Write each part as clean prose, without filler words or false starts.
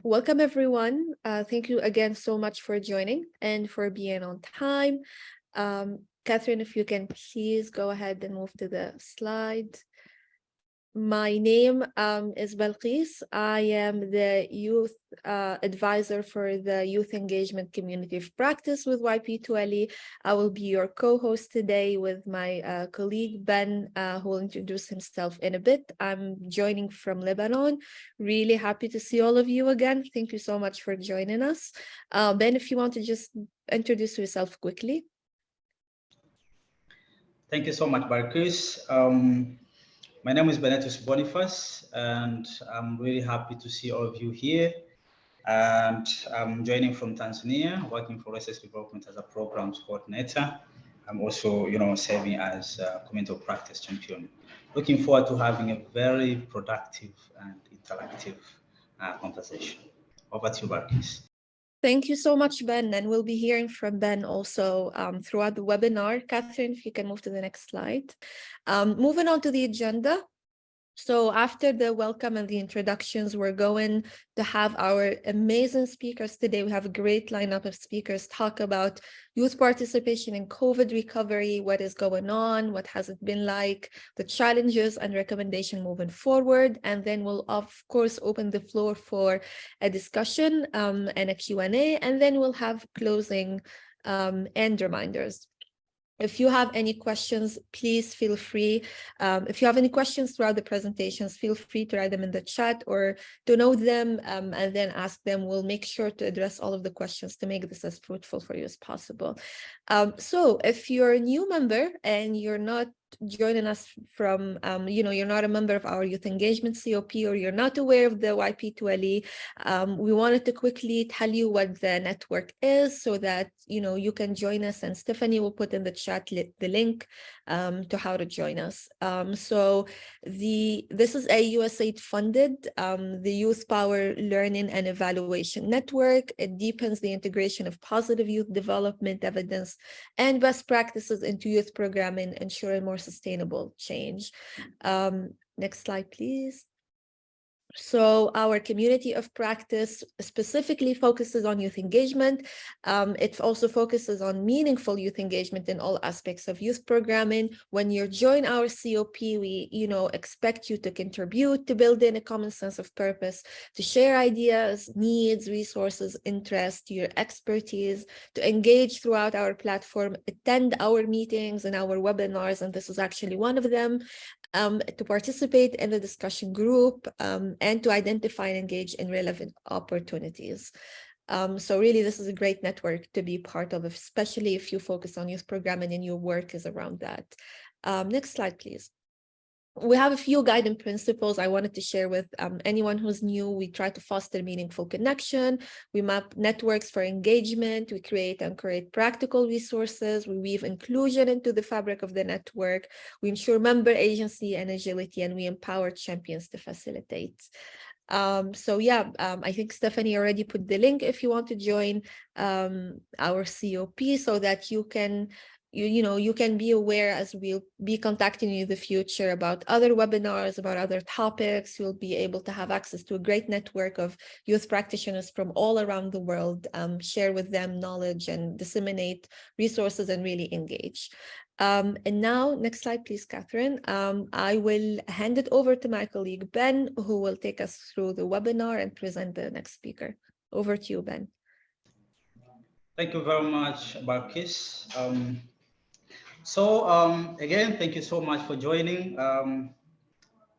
Welcome, everyone. Thank you again so much for joining and for being on time. Catherine, if you can please go ahead and move to the slide. My name is Balqis. I am the youth advisor for the Youth Engagement Community of Practice with YP2LE. I will be your co-host today with my colleague Ben, who will introduce himself in a bit. I'm joining from Lebanon. Really happy to see all of you again. Thank you so much for joining us. Ben, if you want to just introduce yourself quickly. Thank you so much, Balqis. My name is Benson Boniface, and I'm really happy to see all of you here. And I'm joining from Tanzania, working for research development as a programs coordinator. I'm also, serving as a community of practice champion. Looking forward to having a very productive and interactive conversation. Over to you, Balqis. Thank you so much, Ben. And we'll be hearing from Ben also throughout the webinar. Catherine, if you can move to the next slide. Moving on to the agenda. So after the welcome and the introductions, we're going to have our amazing speakers today. We have a great lineup of speakers talk about youth participation in COVID recovery, what is going on, what has it been like, the challenges and recommendation moving forward. And then we'll, of course, open the floor for a discussion and a Q&A, and then we'll have closing and reminders. If you have any questions, please feel free. If you have any questions throughout the presentations, feel free to write them in the chat or to note them and then ask them. We'll make sure to address all of the questions to make this as fruitful for you as possible. So if you're a new member and you're not joining us from, you're not a member of our Youth Engagement COP or you're not aware of the YP2LE, we wanted to quickly tell you what the network is so that, you can join us, and Stephanie will put in the chat the link to how to join us. So this is a USAID funded, the Youth Power Learning and Evaluation Network. It deepens the integration of positive youth development evidence and best practices into youth programming, ensuring more sustainable change. Next slide, please. So our community of practice specifically focuses on youth engagement. It also focuses on meaningful youth engagement in all aspects of youth programming. When you join our COP, we expect you to contribute to building a common sense of purpose, to share ideas, needs, resources, interest, your expertise, to engage throughout our platform, attend our meetings and our webinars, and this is actually one of them, to participate in the discussion group, and to identify and engage in relevant opportunities. So really, this is a great network to be part of, especially if you focus on youth programming and your work is around that. Next slide, please. We have a few guiding principles I wanted to share with anyone who's new. We try to foster meaningful connection. We map networks for engagement. We create and create practical resources. We weave inclusion into the fabric of the network. We ensure member agency and agility, and we empower champions to facilitate. I think Stephanie already put the link if you want to join our COP so that you can you can be aware as we'll be contacting you in the future about other webinars, about other topics. You'll be able to have access to a great network of youth practitioners from all around the world, share with them knowledge and disseminate resources and really engage. And now, next slide, please, Catherine. I will hand it over to my colleague, Ben, who will take us through the webinar and present the next speaker. Over to you, Ben. Thank you very much, Balqis. Again, thank you so much for joining.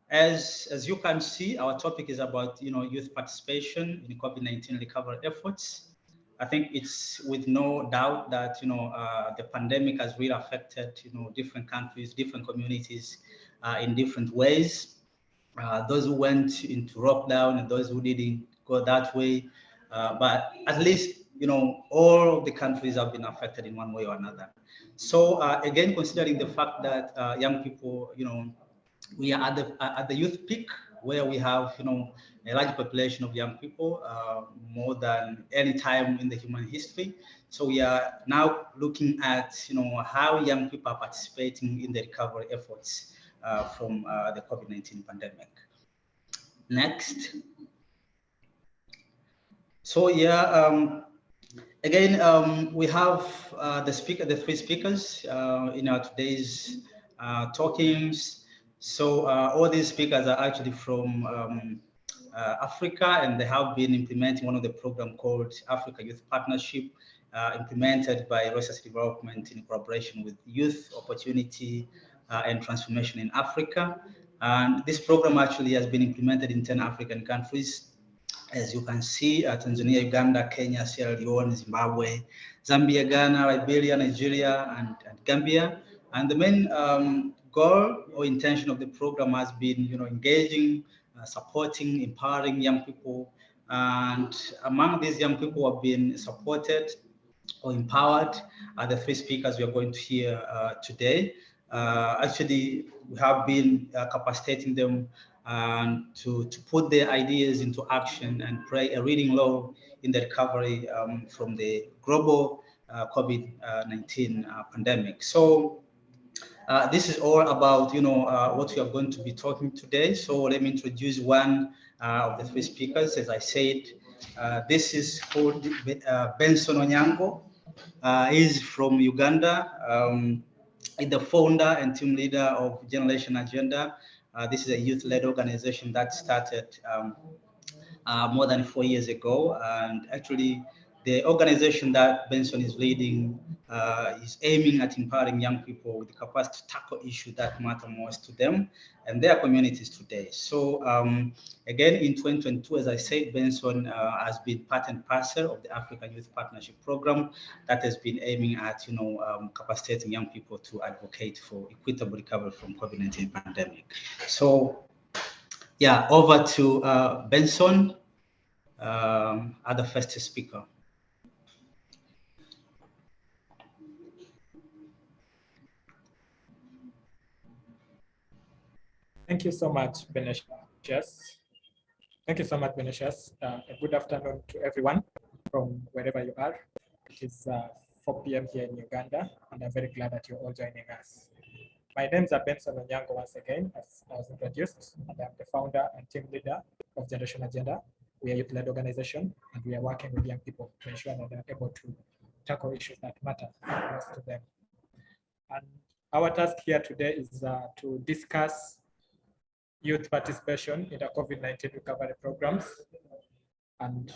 As you can see, our topic is about youth participation in COVID-19 recovery efforts. I think it's with no doubt that the pandemic has really affected different countries, different communities in different ways. Those who went into lockdown and those who didn't go that way, but at least all of the countries have been affected in one way or another. So again, considering the fact that young people, we are at the youth peak where we have a large population of young people, more than any time in the human history. So we are now looking at how young people are participating in the recovery efforts from the COVID-19 pandemic. Next. So yeah, again, we have the three speakers in our today's talkings. So all these speakers are actually from Africa, and they have been implementing one of the program called Africa Youth Partnership, implemented by Research Development in collaboration with Youth Opportunity and Transformation in Africa. And this program actually has been implemented in 10 African countries. As you can see, Tanzania, Uganda, Kenya, Sierra Leone, Zimbabwe, Zambia, Ghana, Liberia, Nigeria, and Gambia. And the main goal or intention of the program has been, engaging, supporting, empowering young people. And among these young people who have been supported or empowered are the three speakers we are going to hear today. Actually, we have been capacitating them to put their ideas into action and play a leading role in the recovery from the global COVID-19 pandemic. So this is all about, what we are going to be talking today. So let me introduce one of the three speakers. As I said, this is called Benson Onyango. He's from Uganda. He's the founder and team leader of Generation Agenda. This is a youth-led organization that started more than 4 years ago. And actually, the organization that Benson is leading is aiming at empowering young people with the capacity to tackle issues that matter most to them and their communities today. So again, in 2022, as I said, Benson has been part and parcel of the African Youth Partnership Program that has been aiming at, capacitating young people to advocate for equitable recovery from COVID-19 pandemic. So yeah, over to Benson, the first speaker. Thank you so much, Benecious. Thank you so much, Benecious. Good afternoon to everyone from wherever you are. It is 4 p.m. here in Uganda, and I'm very glad that you're all joining us. My name is Benson Onyango once again, as I was introduced, and I'm the founder and team leader of Generation Agenda. We are a youth-led organization, and we are working with young people to ensure that they're able to tackle issues that matter most to them. And our task here today is to discuss youth participation in the COVID-19 recovery programs. And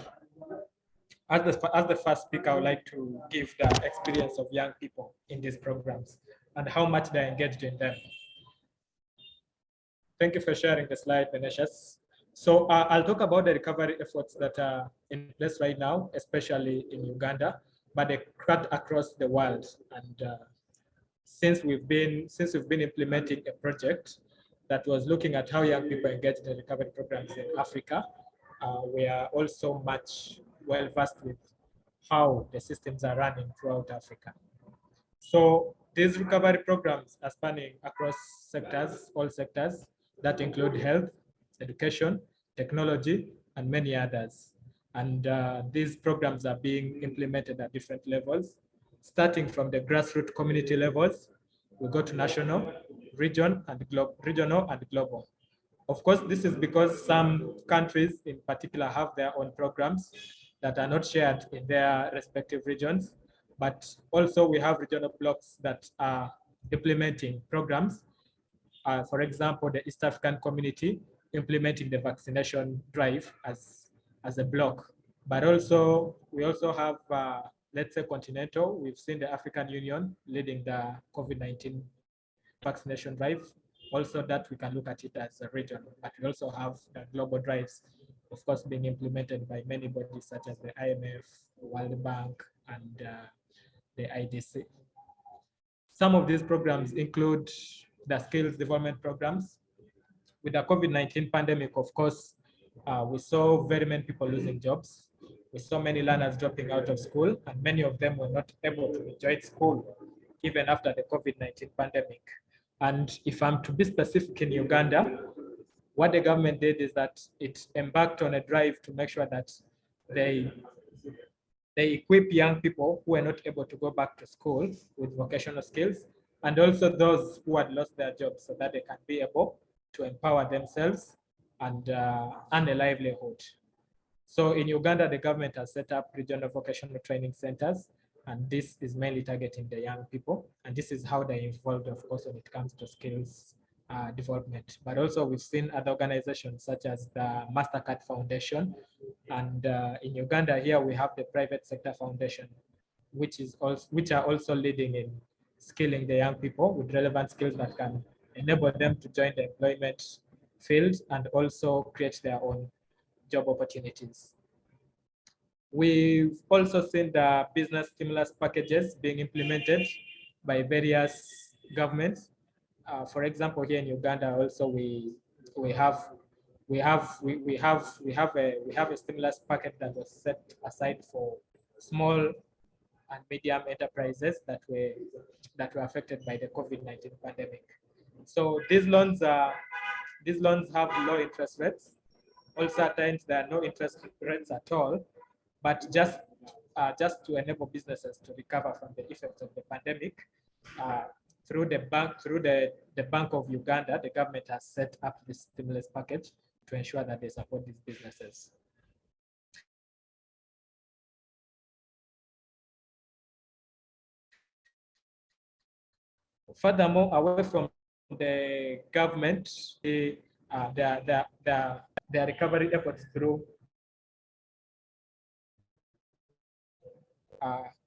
as the first speaker, I would like to give the experience of young people in these programs and how much they're engaged in them. Thank you for sharing the slide, Benecious. So I'll talk about the recovery efforts that are in place right now, especially in Uganda, but they cut across the world. And since we've been implementing a project that was looking at how young people engage in the recovery programs in Africa, we are also much well versed with how the systems are running throughout Africa. So these recovery programs are spanning across sectors, all sectors that include health, education, technology, and many others. And these programs are being implemented at different levels, starting from the grassroots community levels. We go to national, regional, and global. Of course, this is because some countries in particular have their own programs that are not shared in their respective regions, but also we have regional blocks that are implementing programs. For example, the East African community implementing the vaccination drive as a block. But also, we also have, let's say, continental. We've seen the African Union leading the COVID-19 vaccination drive. Also, that we can look at it as a region. But we also have the global drives, of course, being implemented by many bodies such as the IMF, the World Bank, and the IDC. Some of these programs include the skills development programs. With the COVID-19 pandemic, of course, we saw very many people losing jobs. We saw many learners dropping out of school, and many of them were not able to enjoy school even after the COVID-19 pandemic. And if I'm to be specific in Uganda, what the government did is that it embarked on a drive to make sure that they equip young people who are not able to go back to school with vocational skills, and also those who had lost their jobs so that they can be able to empower themselves and earn a livelihood. So in Uganda, the government has set up regional vocational training centers, and this is mainly targeting the young people. And this is how they're involved, of course, when it comes to skills development. But also we've seen other organizations such as the MasterCard Foundation. And in Uganda here, we have the private sector foundation, which are also leading in skilling the young people with relevant skills that can enable them to join the employment field and also create their own job opportunities. We've also seen the business stimulus packages being implemented by various governments. For example, here in Uganda, also we have a stimulus packet that was set aside for small and medium enterprises that were affected by the COVID-19 pandemic. So these loans have low interest rates. Also, at times there are no interest rates at all, but just to enable businesses to recover from the effects of the pandemic, through the Bank of Uganda, the government has set up this stimulus package to ensure that they support these businesses. Furthermore, away from the government, their recovery efforts through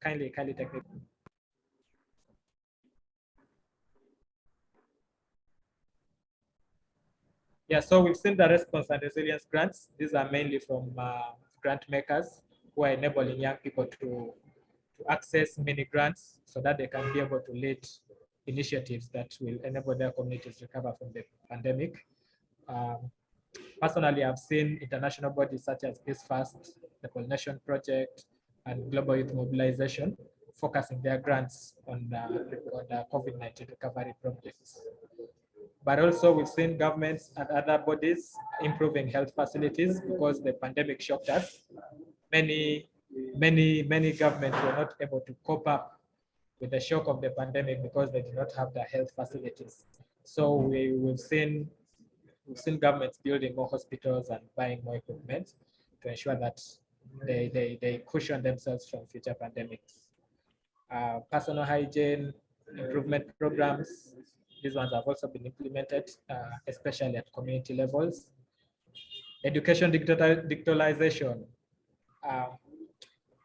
kindly take it. Yeah, so we've seen the response and resilience grants. These are mainly from grant makers who are enabling young people to access mini grants so that they can be able to lead initiatives that will enable their communities to recover from the pandemic. Personally, I've seen international bodies such as Peace First, the Pollination Project, and Global Youth Mobilization focusing their grants on the COVID-19 recovery projects. But also we've seen governments and other bodies improving health facilities because the pandemic shocked us. Many governments were not able to cope up with the shock of the pandemic because they did not have the health facilities. So we've seen governments building more hospitals and buying more equipment to ensure that they cushion themselves from future pandemics. Personal hygiene improvement programs, these ones have also been implemented, especially at community levels. Education digitalization.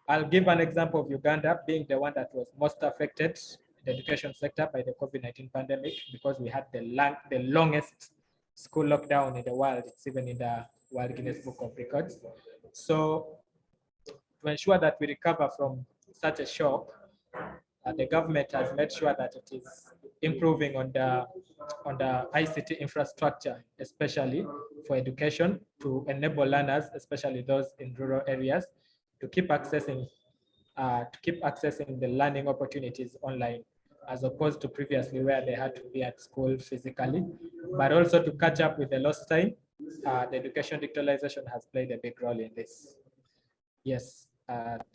I'll give an example of Uganda being the one that was most affected in the education sector by the COVID-19 pandemic because we had the longest school lockdown in the world. It's even in the World Guinness Book of Records. So to ensure that we recover from such a shock, the government has made sure that it is improving on the ICT infrastructure, especially for education, to enable learners, especially those in rural areas, to keep accessing the learning opportunities online, as opposed to previously where they had to be at school physically. But also to catch up with the lost time, the education digitalization has played a big role in this. Yes,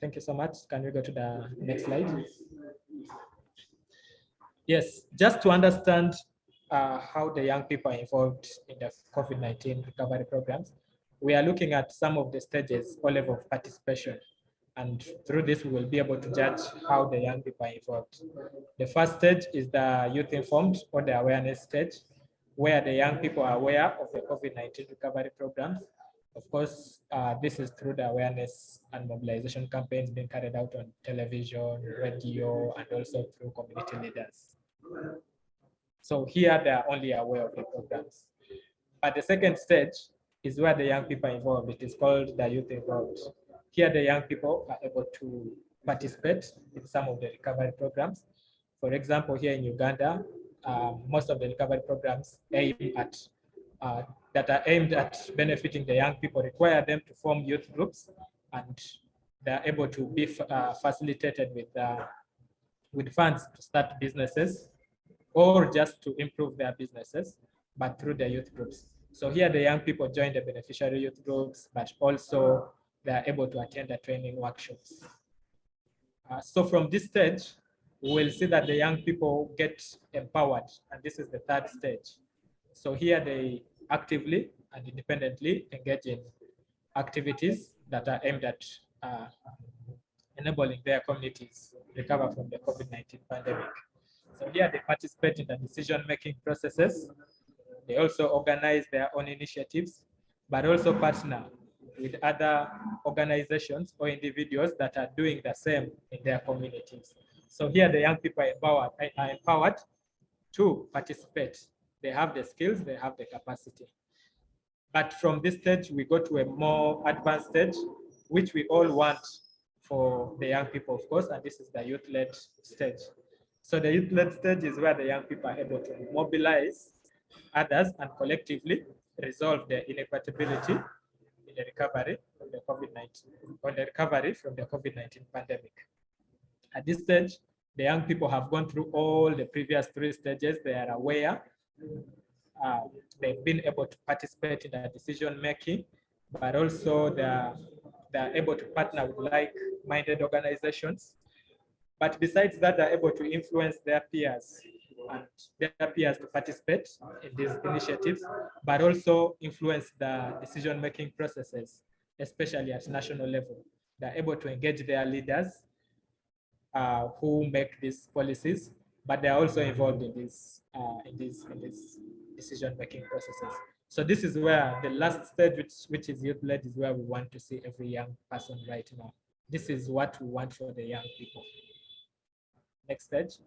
thank you so much. Can we go to the next slide? Yes, just to understand how the young people are involved in the COVID-19 recovery programs, we are looking at some of the stages or level of participation. And through this, we will be able to judge how the young people are involved. The first stage is the youth informed or the awareness stage, where the young people are aware of the COVID-19 recovery programs. Of course, this is through the awareness and mobilization campaigns being carried out on television, radio, and also through community leaders. So here they are only aware of the programs. But the second stage is where the young people are involved. It is called the youth involved. Here the young people are able to participate in some of the recovery programs. For example, here in Uganda, most of the recovery programs that are aimed at benefiting the young people require them to form youth groups, and they're able to be facilitated with funds to start businesses or just to improve their businesses, but through the youth groups. So here the young people join the beneficiary youth groups, but also they are able to attend the training workshops. So from this stage, we will see that the young people get empowered, and this is the third stage. So here they actively and independently engage in activities that are aimed at enabling their communities recover from the COVID-19 pandemic. So here they participate in the decision-making processes. They also organize their own initiatives, but also partner with other organizations or individuals that are doing the same in their communities. So here the young people are empowered to participate. They have the skills, they have the capacity. But from this stage, we go to a more advanced stage, which we all want for the young people, of course, and this is the youth-led stage. So the youth-led stage is where the young people are able to mobilize others and collectively resolve the inequitability in the recovery from the COVID-19, or the recovery from the COVID-19 pandemic. At this stage, the young people have gone through all the previous 3 stages. They are aware. They've been able to participate in the decision making, but also they're able to partner with like-minded organizations. But besides that, they're able to influence their peers and their peers to participate in these initiatives, but also influence the decision-making processes, especially at national level. They're able to engage their leaders who make these policies, but they're also involved in these decision-making processes. So this is where the last stage, which is youth-led, is where we want to see every young person right now. This is what we want for the young people. Next stage.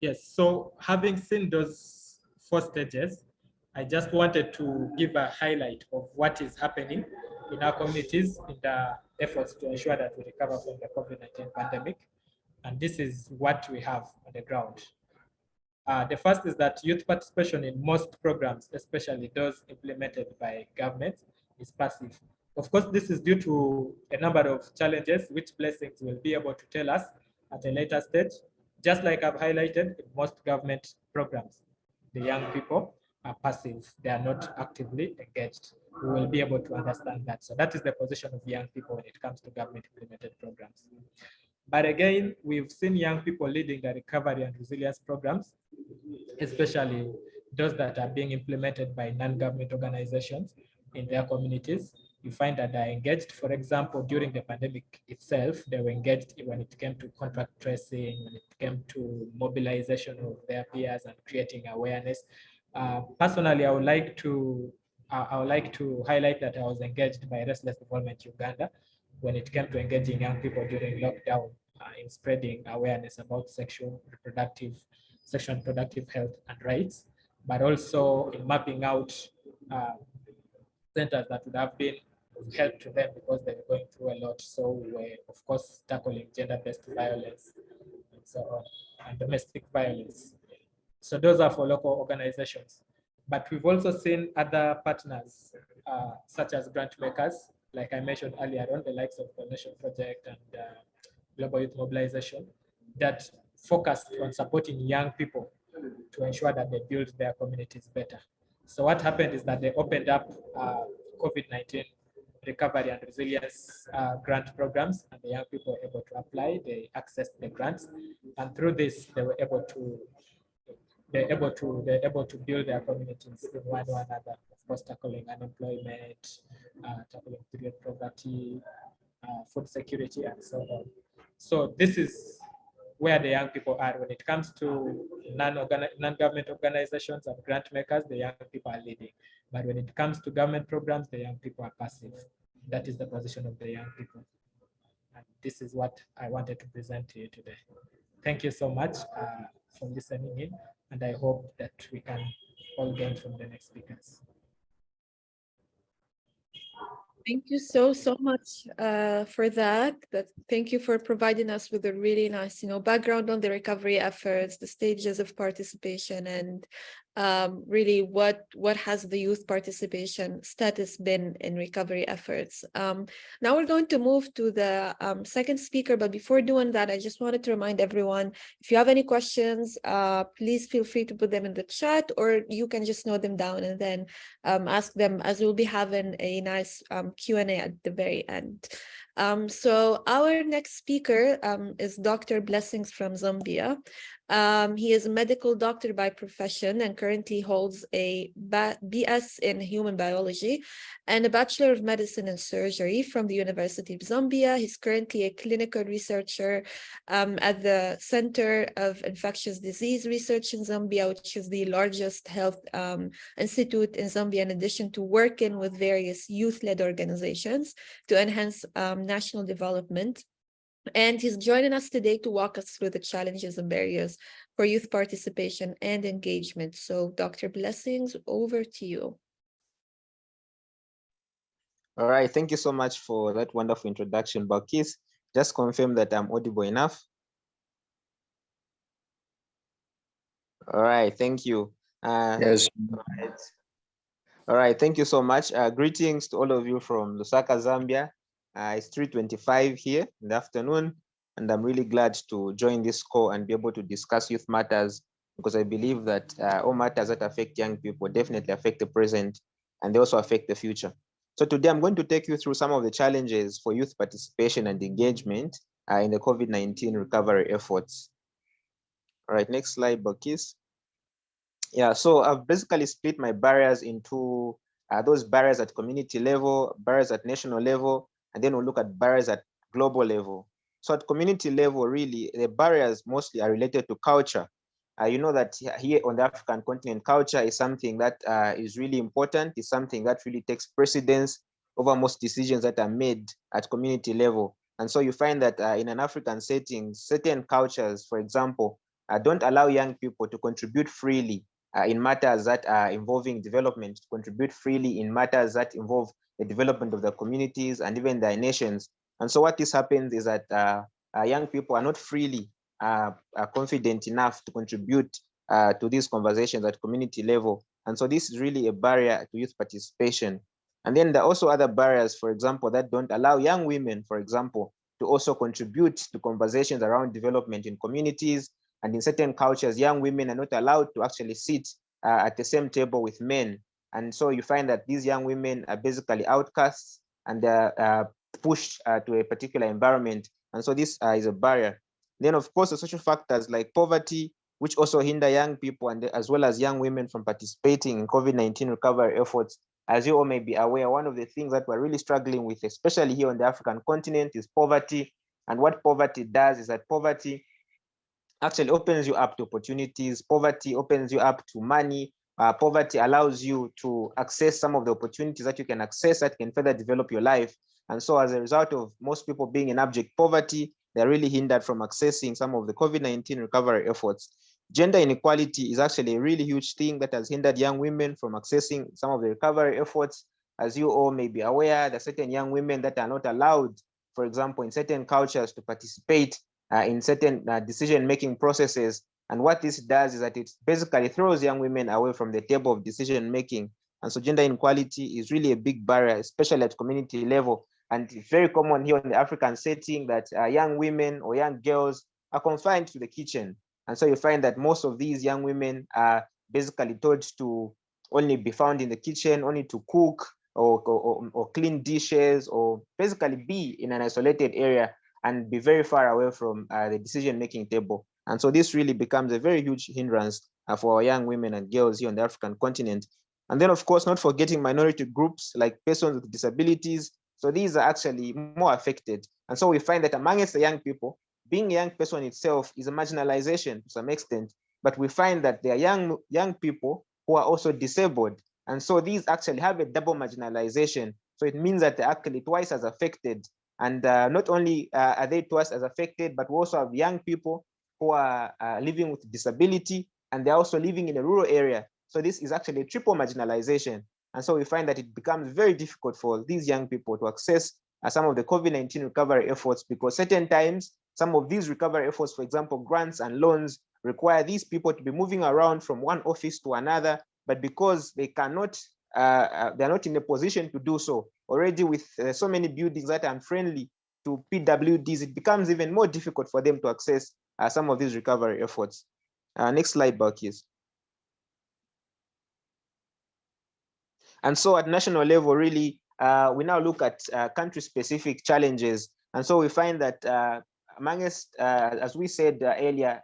Yes, so having seen those 4 stages, I just wanted to give a highlight of what is happening in our communities in the efforts to ensure that we recover from the COVID-19 pandemic. And this is what we have on the ground. The first is that youth participation in most programs, especially those implemented by government, is passive. Of course, this is due to a number of challenges, which Blessings will be able to tell us at a later stage. Just like I've highlighted, in most government programs, the young people are passive. They are not actively engaged. We will be able to understand that. So that is the position of young people when it comes to government implemented programs. But again, we've seen young people leading the recovery and resilience programs, especially those that are being implemented by non-government organizations in their communities. You find that they're engaged. For example, during the pandemic itself, they were engaged when it came to contact tracing, when it came to mobilization of their peers and creating awareness. Personally, I would like to highlight that I was engaged by Restless Development Uganda when it came to engaging young people during lockdown in spreading awareness about sexual and reproductive health and rights, but also in mapping out centers that would have been of help to them because they were going through a lot. So we were, of course, tackling gender-based violence and so on, and domestic violence. So those are for local organizations. But we've also seen other partners, such as grant makers, like I mentioned earlier on, the likes of the Nation Project and Global Youth Mobilization, that focused on supporting young people to ensure that they build their communities better. So what happened is that they opened up COVID-19 recovery and resilience grant programs, and the young people were able to apply. They accessed the grants, and through this, they were able to they're able to build their communities in one or another, of course, tackling unemployment, tackling period poverty, food security, and so on. So this is where the young people are. When it comes to non-government organizations and grant makers, the young people are leading. But when it comes to government programs, the young people are passive. That is the position of the young people. And this is what I wanted to present to you today. Thank you so much for listening in, and I hope that we can all gain from the next speakers. Thank you so much for that. Thank you for providing us with a really nice, background on the recovery efforts, the stages of participation, and really what has the youth participation status been in recovery efforts. Now we're going to move to the second speaker, but before doing that, I just wanted to remind everyone, if you have any questions, please feel free to put them in the chat, or you can just note them down and then ask them, as we'll be having a nice Q&A at the very end. So our next speaker is Dr. Blessings from Zambia. He is a medical doctor by profession and currently holds a BS in human biology and a Bachelor of Medicine and Surgery from the University of Zambia. He's currently a clinical researcher at the Center of Infectious Disease Research in Zambia, which is the largest health institute in Zambia, in addition to working with various youth-led organizations to enhance national development. And he's joining us today to walk us through the challenges and barriers for youth participation and engagement. So, Dr. Blessings, over to you. All right, thank you so much for that wonderful introduction, Balkis. Just confirm that I'm audible enough. All right, thank you. Yes. All right, thank you so much. Greetings to all of you from Lusaka, Zambia. It's 3:25 here in the afternoon, and I'm really glad to join this call and be able to discuss youth matters, because I believe that all matters that affect young people definitely affect the present, and they also affect the future. So today I'm going to take you through some of the challenges for youth participation and engagement in the COVID-19 recovery efforts. All right, next slide, Balkis. Yeah, so I've basically split my barriers into those barriers at community level, barriers at national level, and then we'll look at barriers at global level. So at community level, really, the barriers mostly are related to culture. You know that here on the African continent, culture is something that is really important. It's something that really takes precedence over most decisions that are made at community level. And so you find that in an African setting, certain cultures, for example, don't allow young people to contribute freely in matters that are involving development, to contribute freely in matters that involve the development of the communities and even their nations. And so what this happens is that young people are not freely confident enough to contribute to these conversations at community level. And so this is really a barrier to youth participation. And then there are also other barriers, for example, that don't allow young women, for example, to also contribute to conversations around development in communities. And in certain cultures, young women are not allowed to actually sit at the same table with men. And so you find that these young women are basically outcasts and they're pushed to a particular environment. And so this is a barrier. Then, of course, the social factors like poverty, which also hinder young people and as well as young women from participating in COVID-19 recovery efforts. As you all may be aware, one of the things that we're really struggling with, especially here on the African continent, is poverty. And what poverty does is that poverty actually opens you up to opportunities. Poverty opens you up to money. Poverty allows you to access some of the opportunities that you can access that can further develop your life. And so as a result of most people being in abject poverty, they're really hindered from accessing some of the COVID-19 recovery efforts. Gender inequality is actually a really huge thing that has hindered young women from accessing some of the recovery efforts. As you all may be aware, there are certain young women that are not allowed, for example, in certain cultures to participate in certain decision-making processes. And what this does is that it basically throws young women away from the table of decision-making. And so gender inequality is really a big barrier, especially at community level. And it's very common here in the African setting that young women or young girls are confined to the kitchen. And so you find that most of these young women are basically told to only be found in the kitchen, only to cook or clean dishes, or basically be in an isolated area and be very far away from the decision-making table. And so this really becomes a very huge hindrance for our young women and girls here on the African continent. And then, of course, not forgetting minority groups like persons with disabilities. So these are actually more affected. And so we find that amongst the young people, being a young person itself is a marginalization to some extent, but we find that there are young people who are also disabled. And so these actually have a double marginalization. So it means that they're actually twice as affected. And not only are they twice as affected, but we also have young people who are living with disability, and they're also living in a rural area. So this is actually a triple marginalization. And so we find that it becomes very difficult for these young people to access some of the COVID-19 recovery efforts, because certain times, some of these recovery efforts, for example, grants and loans, require these people to be moving around from one office to another, but because they cannot, they're not in a position to do so. Already with so many buildings that are unfriendly to PWDs, it becomes even more difficult for them to access some of these recovery efforts. Next slide, Balkis. And so at national level, really, we now look at country-specific challenges. And so we find that amongst, as we said earlier,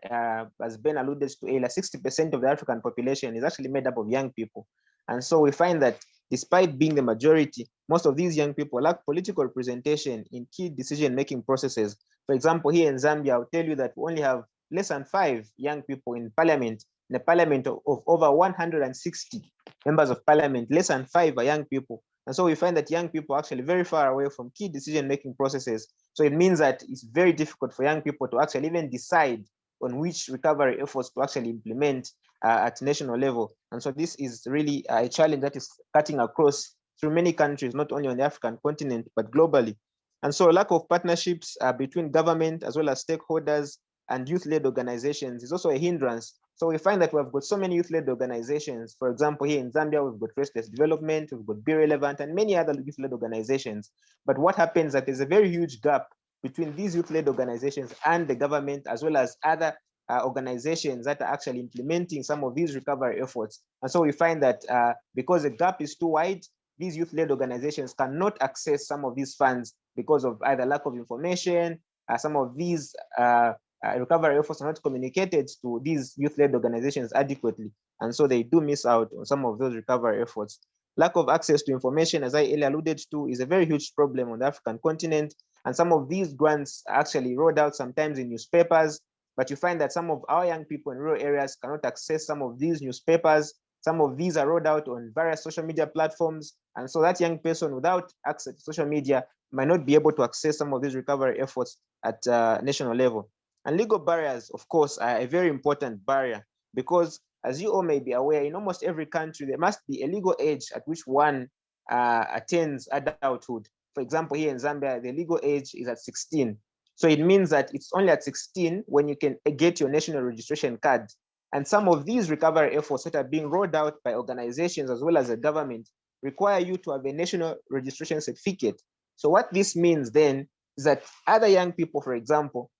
as Ben alluded to earlier, 60% of the African population is actually made up of young people. And so we find that despite being the majority, most of these young people lack political representation in key decision-making processes. For example, here in Zambia, I'll tell you that we only have less than 5 young people in parliament, in a parliament of over 160 members of parliament, less than 5 are young people. And so we find that young people are actually very far away from key decision-making processes. So it means that it's very difficult for young people to actually even decide on which recovery efforts to actually implement at national level. And so this is really a challenge that is cutting across through many countries, not only on the African continent, but globally. And so lack of partnerships between government as well as stakeholders and youth-led organizations is also a hindrance. So we find that we've got so many youth-led organizations. For example, here in Zambia, we've got Restless Development, we've got Be Relevant, and many other youth-led organizations. But what happens is that there's a very huge gap between these youth-led organizations and the government, as well as other organizations that are actually implementing some of these recovery efforts. And so we find that because the gap is too wide, these youth-led organizations cannot access some of these funds because of either lack of information, some of these recovery efforts are not communicated to these youth-led organizations adequately. And so they do miss out on some of those recovery efforts. Lack of access to information, as I earlier alluded to, is a very huge problem on the African continent. And some of these grants are actually rolled out sometimes in newspapers, but you find that some of our young people in rural areas cannot access some of these newspapers. Some of these are rolled out on various social media platforms. And so that young person without access to social media might not be able to access some of these recovery efforts at national level. And legal barriers, of course, are a very important barrier because, as you all may be aware, in almost every country, there must be a legal age at which one attains adulthood. For example, here in Zambia, the legal age is at 16. So it means that it's only at 16 when you can get your national registration card. And some of these recovery efforts that are being rolled out by organizations as well as the government require you to have a national registration certificate. So what this means then is that other young people, for example,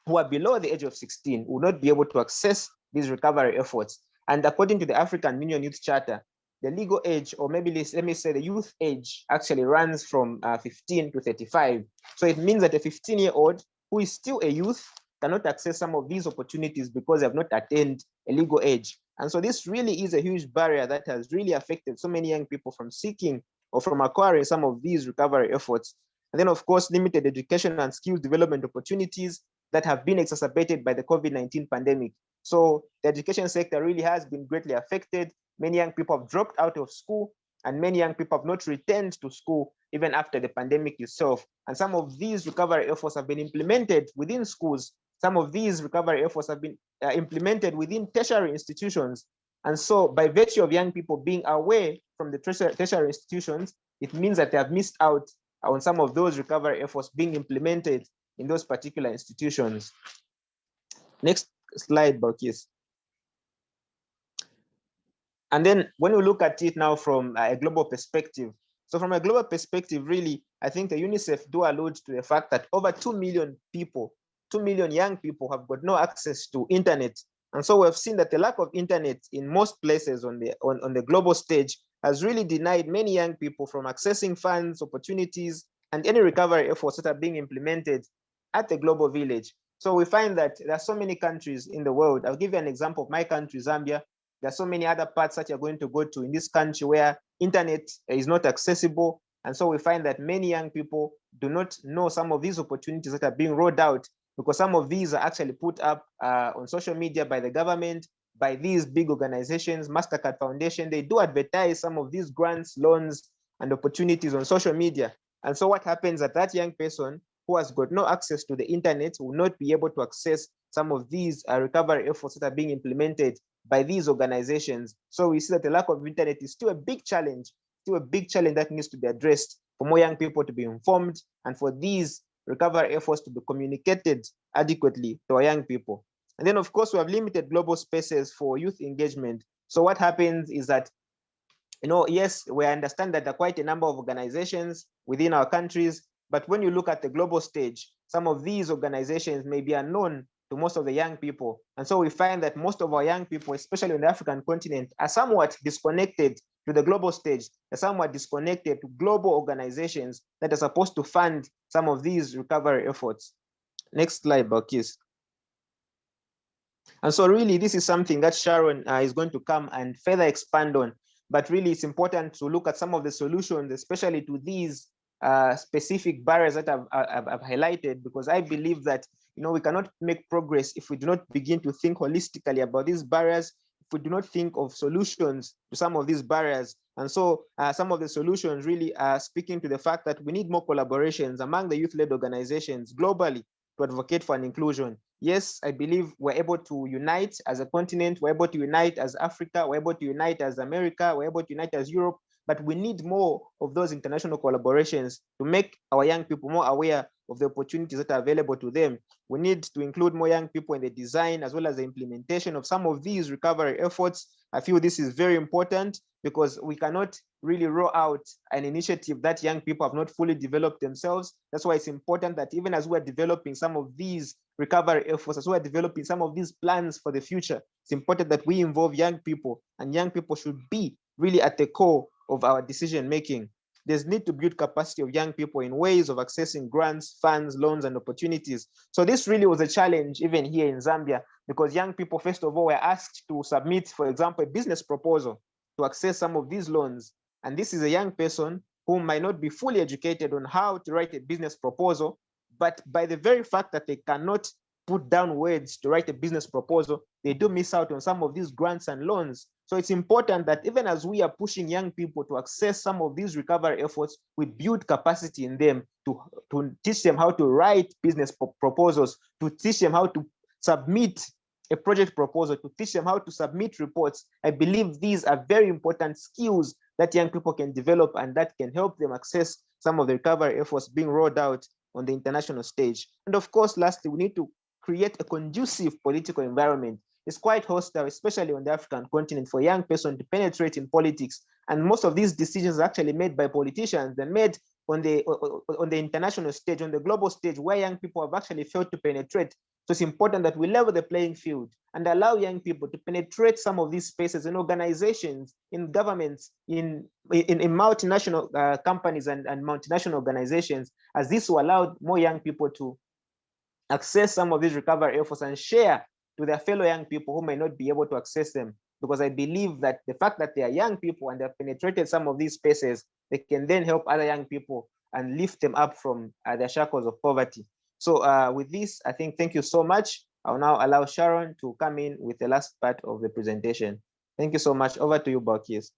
who are below the age of 16 will not be able to access these recovery efforts. And according to the African Union Youth Charter, the legal age, or maybe let me say the youth age, actually runs from 15 to 35. So it means that a 15-year-old who is still a youth cannot access some of these opportunities because they have not attained a legal age. And so this really is a huge barrier that has really affected so many young people from seeking or from acquiring some of these recovery efforts. And then, of course, limited education and skills development opportunities that have been exacerbated by the COVID-19 pandemic. So the education sector really has been greatly affected. Many young people have dropped out of school, and many young people have not returned to school even after the pandemic itself. And some of these recovery efforts have been implemented within schools. Some of these recovery efforts have been implemented within tertiary institutions. And so by virtue of young people being away from the tertiary institutions, it means that they have missed out on some of those recovery efforts being implemented in those particular institutions. Next slide, Balkis. And then when we look at it now from a global perspective, so from a global perspective, really, I think the UNICEF do allude to the fact that over 2 million people, 2 million young people have got no access to internet. And so we've seen that the lack of internet in most places on the global stage has really denied many young people from accessing funds, opportunities, and any recovery efforts that are being implemented at the global village. So we find that there are so many countries in the world. I'll give you an example of my country, Zambia. There are so many other parts that you're going to go to in this country where internet is not accessible. And so we find that many young people do not know some of these opportunities that are being rolled out because some of these are actually put up on social media by the government, by these big organizations, MasterCard Foundation. They do advertise some of these grants, loans, and opportunities on social media. And so what happens is that young person who has got no access to the internet will not be able to access some of these recovery efforts that are being implemented by these organizations. So we see that the lack of internet is still a big challenge that needs to be addressed for more young people to be informed and for these recovery efforts to be communicated adequately to our young people. And then, of course, we have limited global spaces for youth engagement. So what happens is that, yes, we understand that there are quite a number of organizations within our countries, but when you look at the global stage, some of these organizations may be unknown to most of the young people. And so we find that most of our young people, especially on the African continent, are somewhat disconnected to the global stage. They're somewhat disconnected to global organizations that are supposed to fund some of these recovery efforts. Next slide, Balkis. And so really, this is something that Sharon is going to come and further expand on. But really, it's important to look at some of the solutions, especially to these specific barriers that I've highlighted, because I believe that we cannot make progress if we do not begin to think holistically about these barriers, if we do not think of solutions to some of these barriers. And so some of the solutions really are speaking to the fact that we need more collaborations among the youth-led organizations globally to advocate for an inclusion. Yes, I believe we're able to unite as a continent, we're able to unite as Africa, we're able to unite as America, we're able to unite as Europe, but we need more of those international collaborations to make our young people more aware of the opportunities that are available to them. We need to include more young people in the design as well as the implementation of some of these recovery efforts. I feel this is very important because we cannot really roll out an initiative that young people have not fully developed themselves. That's why it's important that even as we're developing some of these recovery efforts, as we're developing some of these plans for the future, it's important that we involve young people, and young people should be really at the core of our decision making. There's need to build capacity of young people in ways of accessing grants, funds, loans, and opportunities. So this really was a challenge even here in Zambia, because young people, first of all, were asked to submit, for example, a business proposal to access some of these loans. And this is a young person who might not be fully educated on how to write a business proposal, but by the very fact that they cannot put down words to write a business proposal, they do miss out on some of these grants and loans. So it's important that even as we are pushing young people to access some of these recovery efforts, we build capacity in them to teach them how to write business proposals, to teach them how to submit a project proposal, to teach them how to submit reports. I believe these are very important skills that young people can develop and that can help them access some of the recovery efforts being rolled out on the international stage. And of course, lastly, we need to create a conducive political environment. It's quite hostile, especially on the African continent, for a young person to penetrate in politics. And most of these decisions are actually made by politicians. They're made on the international stage, on the global stage, where young people have actually failed to penetrate. So it's important that we level the playing field and allow young people to penetrate some of these spaces in organizations, in governments, in multinational companies and multinational organizations, as this will allow more young people to access some of these recovery efforts and share to their fellow young people who may not be able to access them. Because I believe that the fact that they are young people and they've penetrated some of these spaces, they can then help other young people and lift them up from the shackles of poverty. So with this, I think, thank you so much. I'll now allow Sharon to come in with the last part of the presentation. Thank you so much. Over to you, Balkis.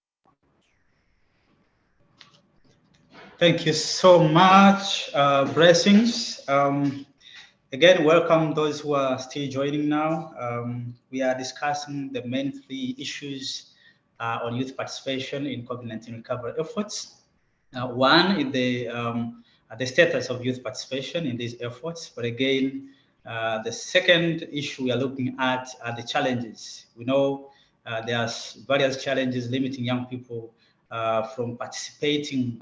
Thank you so much. Blessings. Again, welcome those who are still joining now. We are discussing the main three issues on youth participation in COVID-19 recovery efforts. One is the status of youth participation in these efforts. But again, the second issue we are looking at are the challenges. We know there are various challenges limiting young people from participating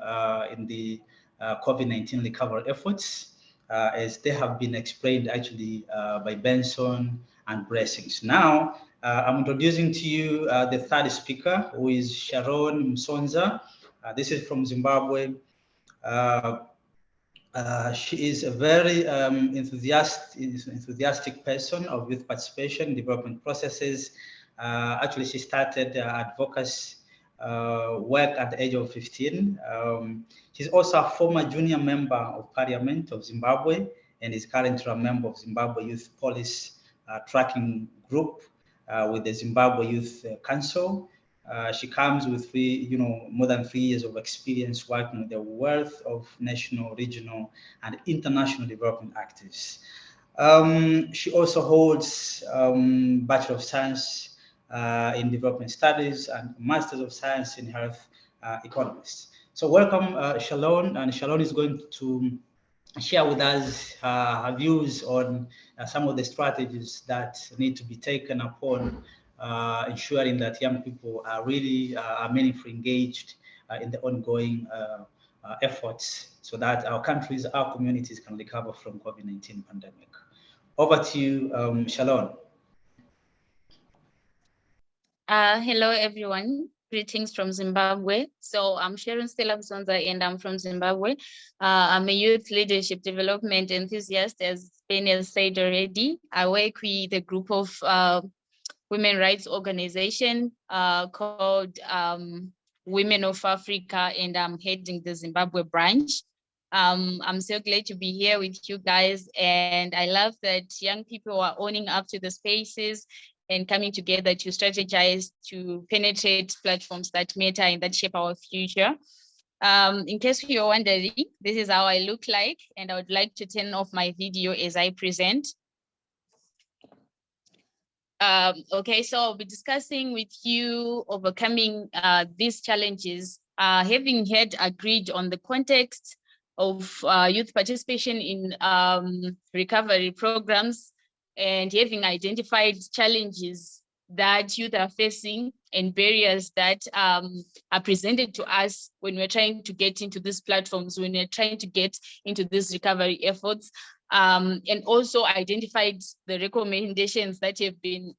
in the COVID-19 recovery efforts, as they have been explained actually by Benson and Blessings. Now, I'm introducing to you the third speaker, who is Sharon Msonza. This is from Zimbabwe. She is a very enthusiastic person of youth participation in development processes. Actually, she started advocacy work at the age of 15. She's also a former junior member of Parliament of Zimbabwe and is currently a member of Zimbabwe Youth Policy Tracking Group with the Zimbabwe Youth Council. She comes with more than 3 years of experience working with the wealth of national, regional, and international development activists. She also holds Bachelor of Science in Development Studies and Masters of Science in Health Economics. So welcome, Shalon, and Shalon is going to share with us her views on some of the strategies that need to be taken upon ensuring that young people are really meaningfully engaged in the ongoing efforts so that our countries, our communities can recover from COVID-19 pandemic. Over to you, Shalon. Hello, everyone. Greetings from Zimbabwe. So I'm Sharon Stella Msonza and I'm from Zimbabwe. I'm a youth leadership development enthusiast, as Ben has said already. I work with a group of women rights organization called Women of Africa, and I'm heading the Zimbabwe branch. I'm so glad to be here with you guys, and I love that young people are owning up to the spaces and coming together to strategize, to penetrate platforms that matter and that shape our future. In case you're wondering, this is how I look like, and I would like to turn off my video as I present. Okay, so I'll be discussing with you overcoming these challenges, having had agreed on the context of youth participation in recovery programs, and having identified challenges that youth are facing and barriers that are presented to us when we're trying to get into these platforms, when we're trying to get into these recovery efforts, and also identified the recommendations that have been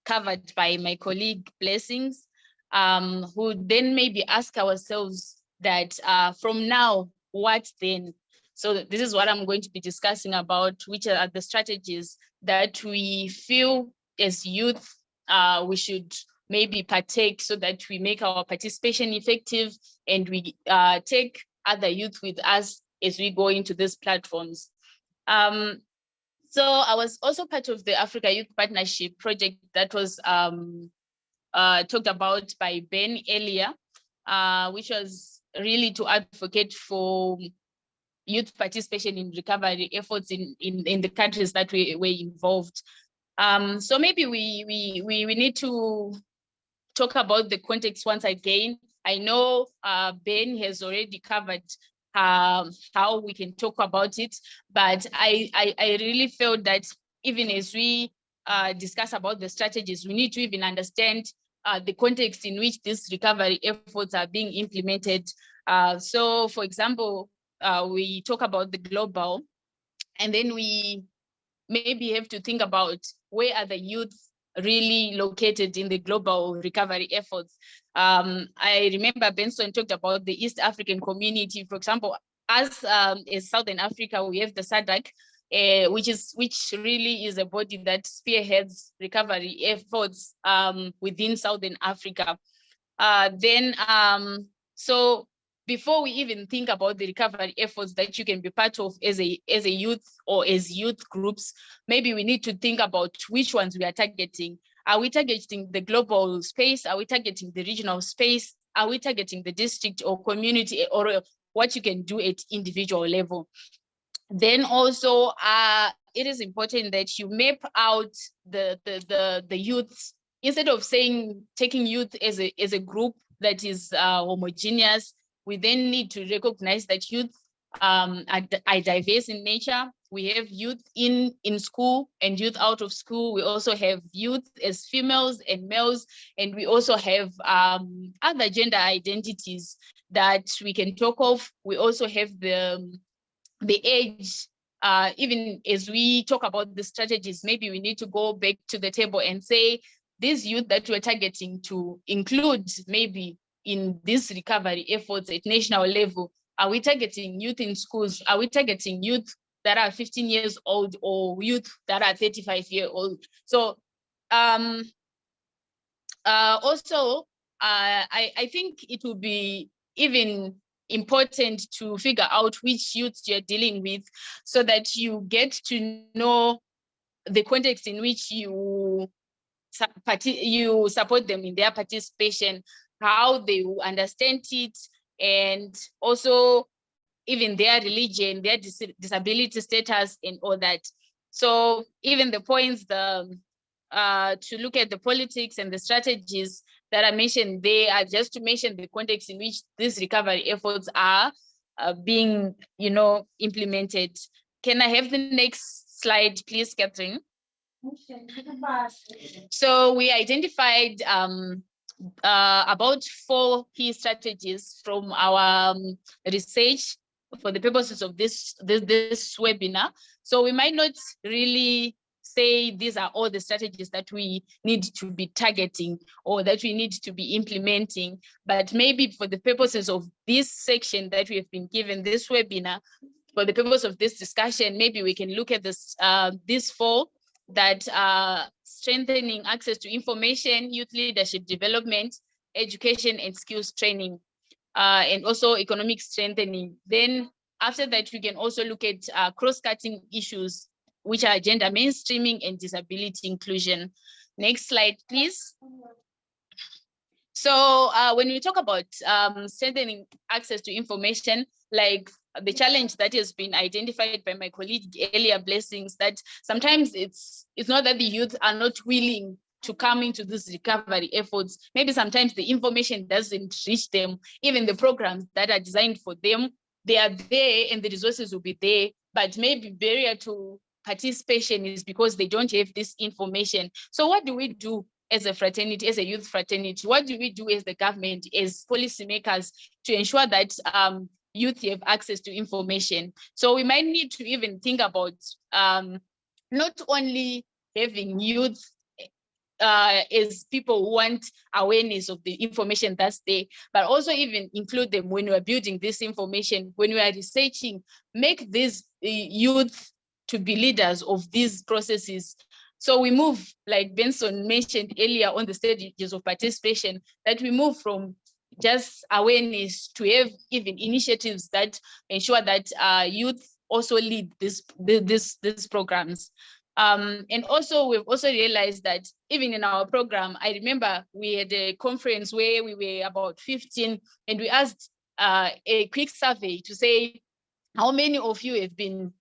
covered by my colleague Blessings, who then maybe ask ourselves that from now, what then? So this is what I'm going to be discussing about, which are the strategies that we feel as youth we should maybe partake so that we make our participation effective and we take other youth with us as we go into these platforms. So I was also part of the Africa Youth Partnership project that was talked about by Ben earlier, which was really to advocate for youth participation in recovery efforts in the countries that we were involved. So maybe we need to talk about the context once again. I know Ben has already covered how we can talk about it, but I really felt that even as we discuss about the strategies, we need to even understand the context in which these recovery efforts are being implemented. So for example, we talk about the global, and then we maybe have to think about where are the youth really located in the global recovery efforts. I remember Benson talked about the East African community. For example, as Southern Africa, we have the SADC, which really is a body that spearheads recovery efforts within Southern Africa. So before we even think about the recovery efforts that you can be part of as a youth or as youth groups, maybe we need to think about which ones we are targeting. Are we targeting the global space? Are we targeting the regional space? Are we targeting the district or community, or what you can do at individual level? Then also, it is important that you map out the youths, instead of saying taking youth as a group that is homogeneous. We then need to recognize that youth are diverse in nature. We have youth in school and youth out of school. We also have youth as females and males, and we also have other gender identities that we can talk of. We also have the age. Even as we talk about the strategies, maybe we need to go back to the table and say, these youth that we're targeting to include maybe in these recovery efforts at national level, are we targeting youth in schools? Are we targeting youth that are 15 years old or youth that are 35 years old? So also, I think it would be even important to figure out which youths you're dealing with, so that you get to know the context in which you support them in their participation, how they will understand it, and also even their religion, their disability status, and all that. So even the points, to look at the politics and the strategies that are mentioned there are just to mention the context in which these recovery efforts are being, implemented. Can I have the next slide, please, Catherine? So we identified about 4 key strategies from our research for the purposes of this webinar. So we might not really say these are all the strategies that we need to be targeting or that we need to be implementing, but maybe for the purposes of this section that we have been given, this webinar, for the purpose of this discussion, maybe we can look at this, these four that are strengthening access to information, youth leadership development, education and skills training, and also economic strengthening. Then after that, we can also look at cross-cutting issues, which are gender mainstreaming and disability inclusion. Next slide, please. So when we talk about strengthening access to information, like the challenge that has been identified by my colleague earlier, Blessings, that sometimes it's not that the youth are not willing to come into these recovery efforts. Maybe sometimes the information doesn't reach them. Even the programs that are designed for them, they are there and the resources will be there, but maybe barrier to participation is because they don't have this information. So what do we do as a fraternity, as a youth fraternity? What do we do as the government, as policymakers, to ensure that youth have access to information? So we might need to even think about not only having youth as people who want awareness of the information that's there, but also even include them when we are building this information, when we are researching, make these youth to be leaders of these processes. So we move, like Benson mentioned earlier on the stages of participation, that we move from just awareness to have even initiatives that ensure that youth also lead these programs. And also, we've also realized that even in our program, I remember we had a conference where we were about 15, and we asked a quick survey to say, how many of you have been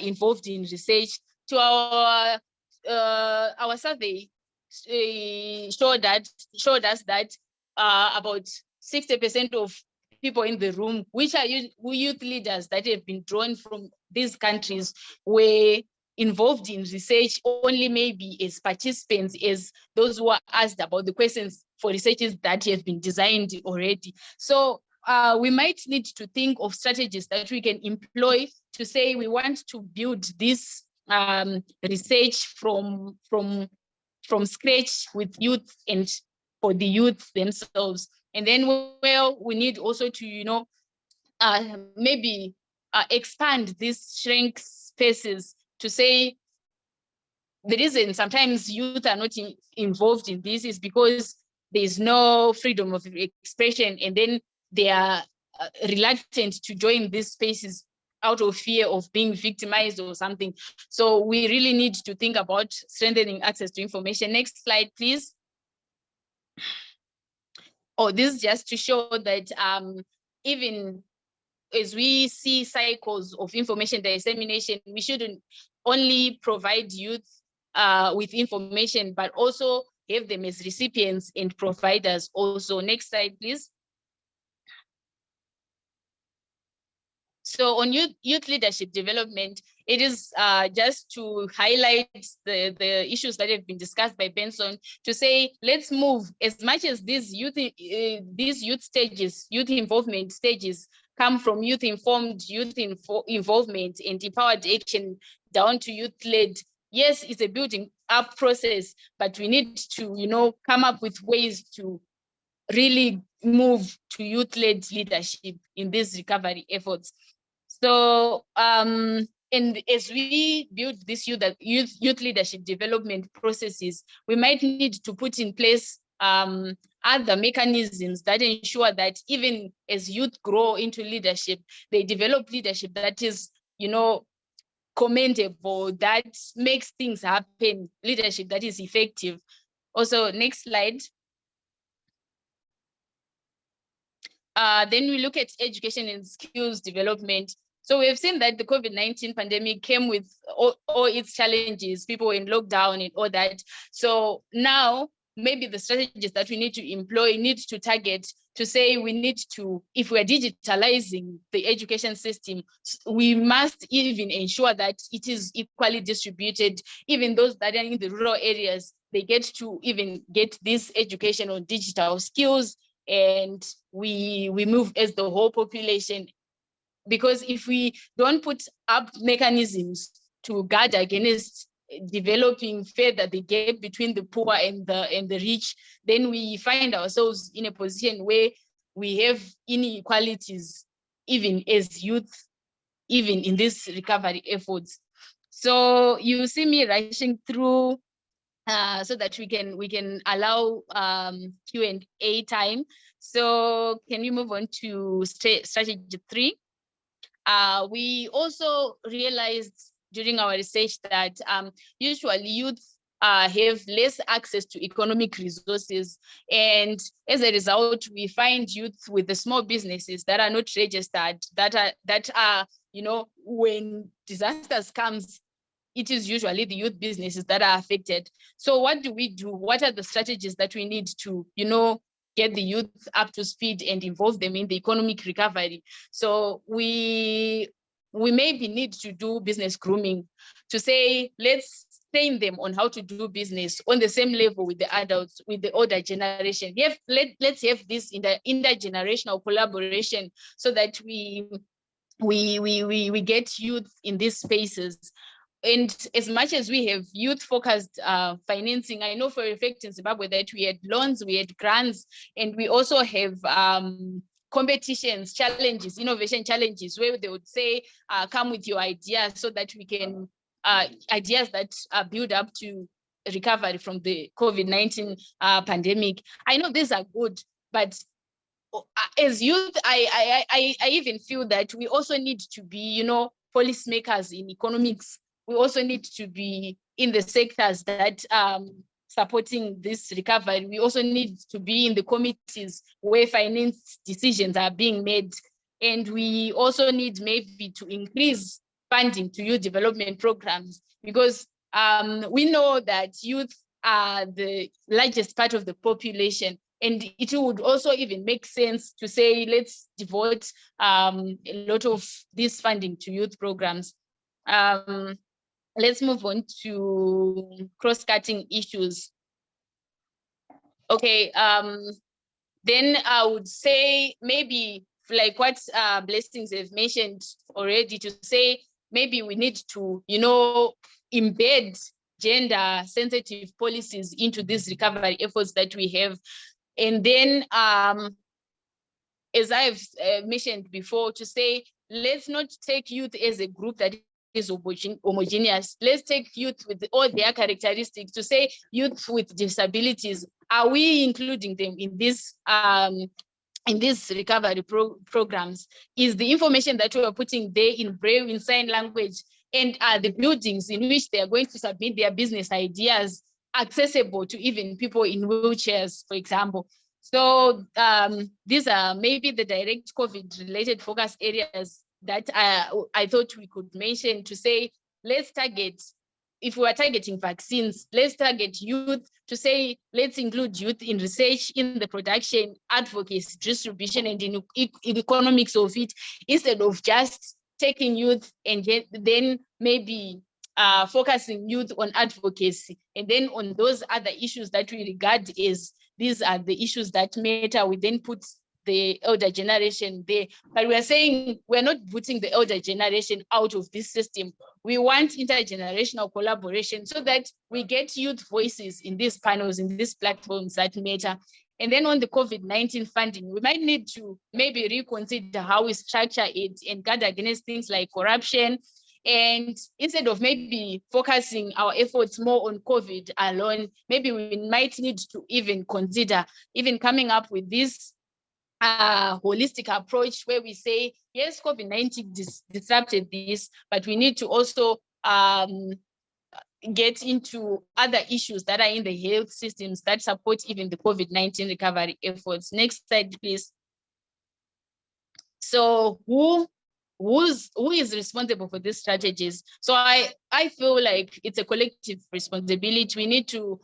involved in research? To our survey showed us that about 60% of people in the room, which are youth leaders that have been drawn from these countries, were involved in research only maybe as participants, as those who are asked about the questions for researches that have been designed already. So we might need to think of strategies that we can employ to say we want to build this research from scratch with youth and for the youth themselves. And then we need also to, maybe expand these shrink spaces to say the reason sometimes youth are not involved in this is because there's no freedom of expression, and then they are reluctant to join these spaces out of fear of being victimized or something. So we really need to think about strengthening access to information. Next slide, please. Oh, this is just to show that even as we see cycles of information dissemination, we shouldn't only provide youth with information, but also have them as recipients and providers also. Next slide, please. So on youth leadership development, it is just to highlight the issues that have been discussed by Benson, to say, let's move as much as these youth stages, youth involvement stages, come from youth-informed, involvement and empowered action down to youth-led. Yes, it's a building up process, but we need to, come up with ways to really move to youth-led leadership in these recovery efforts. So, and as we build this youth leadership development processes, we might need to put in place other mechanisms that ensure that even as youth grow into leadership, they develop leadership that is, commendable, that makes things happen, leadership that is effective. Also, next slide. Then we look at education and skills development. So we have seen that the COVID-19 pandemic came with all its challenges, people were in lockdown and all that. So now maybe the strategies that we need to employ need to target to say we need to, if we are digitalizing the education system, we must even ensure that it is equally distributed. Even those that are in the rural areas, they get to even get this education on digital skills, and we move as the whole population. Because if we don't put up mechanisms to guard against developing further the gap between the poor and the rich, then we find ourselves in a position where we have inequalities, even as youth, even in these recovery efforts. So you see me rushing through so that we can allow Q&A time. So can we move on to strategy 3? We also realized during our research that usually youth have less access to economic resources, and as a result, we find youth with the small businesses that are not registered, that are when disasters comes, it is usually the youth businesses that are affected. So what do we do? What are the strategies that we need to get the youth up to speed and involve them in the economic recovery? So we maybe need to do business grooming, to say, let's train them on how to do business on the same level with the adults, with the older generation. Let's have this intergenerational collaboration so that we get youth in these spaces. And as much as we have youth-focused financing, I know for a fact in Zimbabwe that we had loans, we had grants, and we also have competitions, challenges, innovation challenges, where they would say, come with your ideas so that we can, ideas that build up to recovery from the COVID-19 pandemic. I know these are good, but as youth, I even feel that we also need to be, policymakers in economics. We also need to be in the sectors that supporting this recovery. We also need to be in the committees where finance decisions are being made. And we also need maybe to increase funding to youth development programs, because we know that youth are the largest part of the population. And it would also even make sense to say, let's devote a lot of this funding to youth programs. Let's move on to cross-cutting issues. Okay, then I would say maybe like what Blessings have mentioned already, to say maybe we need to, embed gender-sensitive policies into these recovery efforts that we have. And then, as I've mentioned before, to say, let's not take youth as a group that is homogeneous. Let's take youth with all their characteristics, to say youth with disabilities, are we including them in this recovery programs? Is the information that we are putting there in Braille, in sign language, and are the buildings in which they are going to submit their business ideas accessible to even people in wheelchairs, for example? So these are maybe the direct COVID-related focus areas that I thought we could mention, to say, let's target, if we are targeting vaccines, let's target youth, to say, let's include youth in research, in the production, advocacy, distribution, and in economics of it, instead of just taking youth and then maybe focusing youth on advocacy, and then on those other issues that we regard as these are the issues that matter, we then put the elder generation there. But we are saying we're not putting the elder generation out of this system. We want intergenerational collaboration so that we get youth voices in these panels, in these platforms that matter. And then on the COVID-19 funding, we might need to maybe reconsider how we structure it and guard against things like corruption. And instead of maybe focusing our efforts more on COVID alone, maybe we might need to even consider even coming up with this holistic approach where we say, yes, COVID-19 disrupted this, but we need to also get into other issues that are in the health systems that support even the COVID-19 recovery efforts. Next slide, please. So who is responsible for these strategies? So I feel like it's a collective responsibility. We need to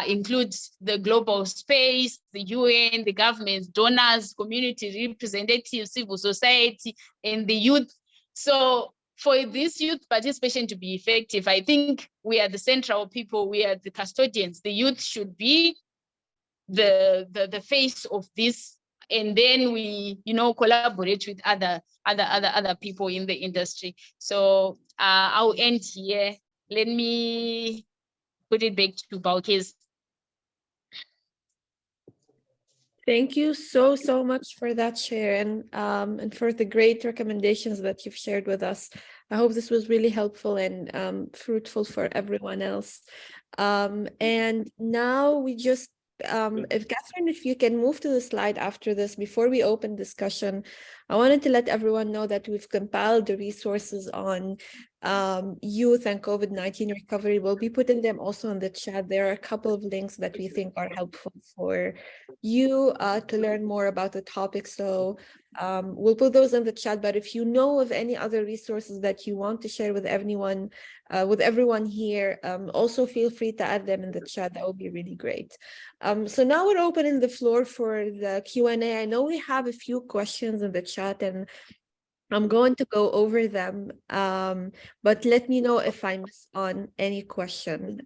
include the global space, the UN, the governments, donors, community representatives, civil society, and the youth. So for this youth participation to be effective, I think we are the central people, we are the custodians. The youth should be the face of this. And then we, collaborate with other people in the industry. So I'll end here. let me put it back to Balkis. Thank you so much for that share, and for the great recommendations that you've shared with us. I hope this was really helpful and fruitful for everyone else. And now we just, if Catherine, if you can move to the slide after this, before we open discussion, I wanted to let everyone know that we've compiled the resources on youth and COVID-19 recovery. We'll be putting them also in the chat. There are a couple of links that we think are helpful for you to learn more about the topic. So we'll put those in the chat, but if you know of any other resources that you want to share with everyone here, also feel free to add them in the chat. That would be really great. So now we're opening the floor for the Q&A. I know we have a few questions in the chat, and I'm going to go over them, but let me know if I miss on any question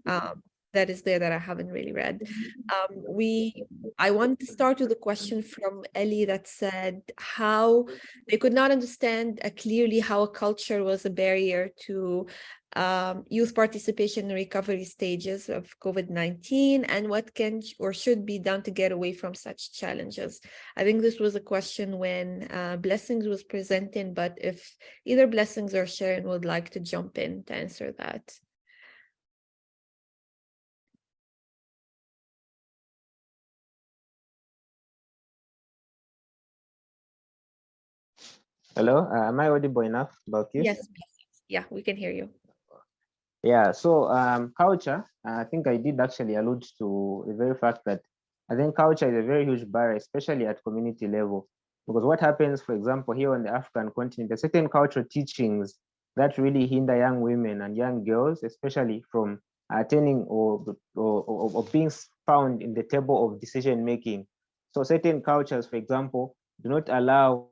that is there that I haven't really read. I want to start with a question from Ellie that said how they could not understand clearly how a culture was a barrier to youth participation in recovery stages of COVID-19, and what can or should be done to get away from such challenges. I think this was a question when Blessings was presenting, but if either Blessings or Sharon would like to jump in to answer that. Hello, am I audible enough, Balkis? Yes, yeah, we can hear you. Yeah, so culture, I think I did actually allude to the very fact that I think culture is a very huge barrier, especially at community level. Because what happens, for example, here on the African continent, there are certain cultural teachings that really hinder young women and young girls, especially from attaining or being found in the table of decision making. So certain cultures, for example, do not allow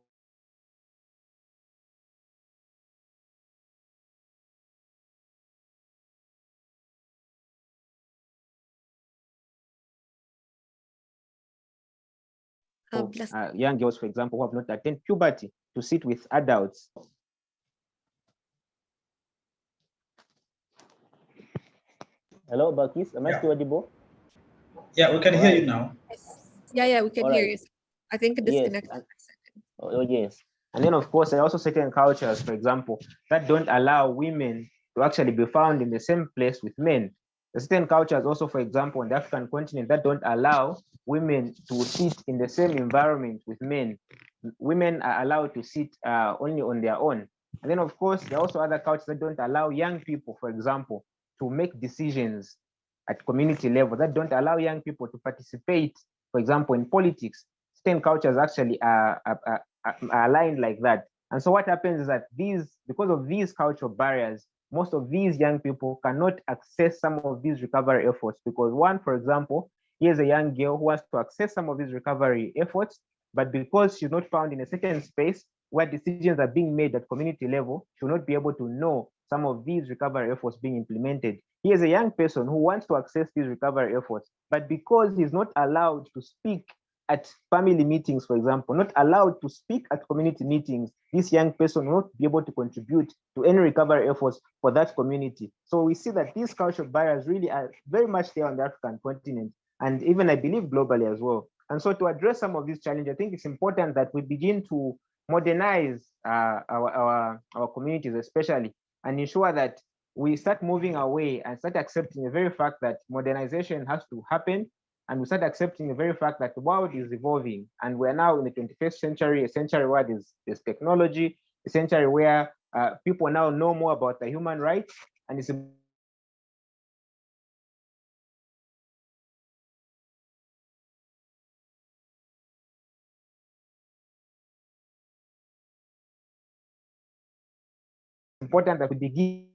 young girls, for example, who have not attained puberty to sit with adults. Hello, Balkis, am I still audible? Yeah, we can hear you now. Yeah, we can hear you. I think a disconnect. Yes. Oh, yes. And then, of course, there are also certain cultures, for example, that don't allow women to actually be found in the same place with men. There are certain cultures also, for example, on the African continent that don't allow women to sit in the same environment with men. Women are allowed to sit only on their own. And then, of course, there are also other cultures that don't allow young people, for example, to make decisions at community level, that don't allow young people to participate, for example, in politics. Certain cultures actually are aligned like that. And so what happens is that because of these cultural barriers, most of these young people cannot access some of these recovery efforts, because one, for example, here's a young girl who wants to access some of these recovery efforts, but because she's not found in a certain space where decisions are being made at community level, she'll not be able to know some of these recovery efforts being implemented. Here's a young person who wants to access these recovery efforts, but because he's not allowed to speak at family meetings, for example, not allowed to speak at community meetings, this young person will not be able to contribute to any recovery efforts for that community. So we see that these cultural barriers really are very much there on the African continent, and even I believe globally as well. And so to address some of these challenges, I think it's important that we begin to modernize our communities, especially, and ensure that we start moving away and start accepting the very fact that modernization has to happen, and we start accepting the very fact that the world is evolving, and we're now in the 21st century, a century where there's technology, a century where people now know more about the human rights, and it's important that we begin.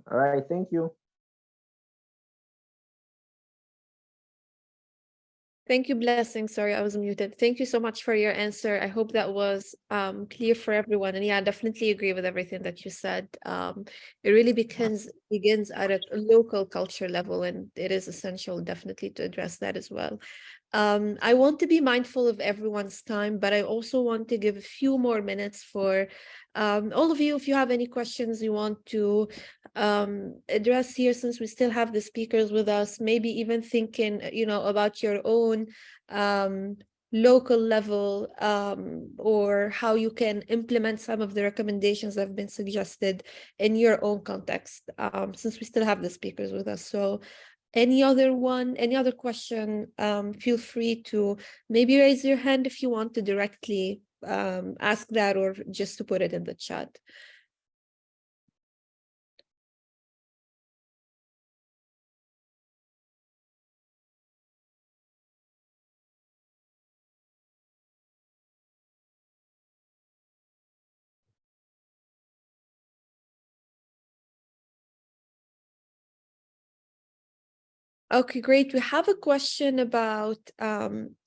All right, thank you. Thank you, Blessing. Sorry, I was muted. Thank you so much for your answer. I hope that was clear for everyone. And yeah, I definitely agree with everything that you said. It really begins at a local culture level, and it is essential definitely to address that as well. I want to be mindful of everyone's time, but I also want to give a few more minutes for all of you, if you have any questions you want to address here, since we still have the speakers with us, maybe even thinking, about your own local level or how you can implement some of the recommendations that have been suggested in your own context, since we still have the speakers with us. So any other question, feel free to maybe raise your hand if you want to directly ask that, or just to put it in the chat. Okay, great. We have a question about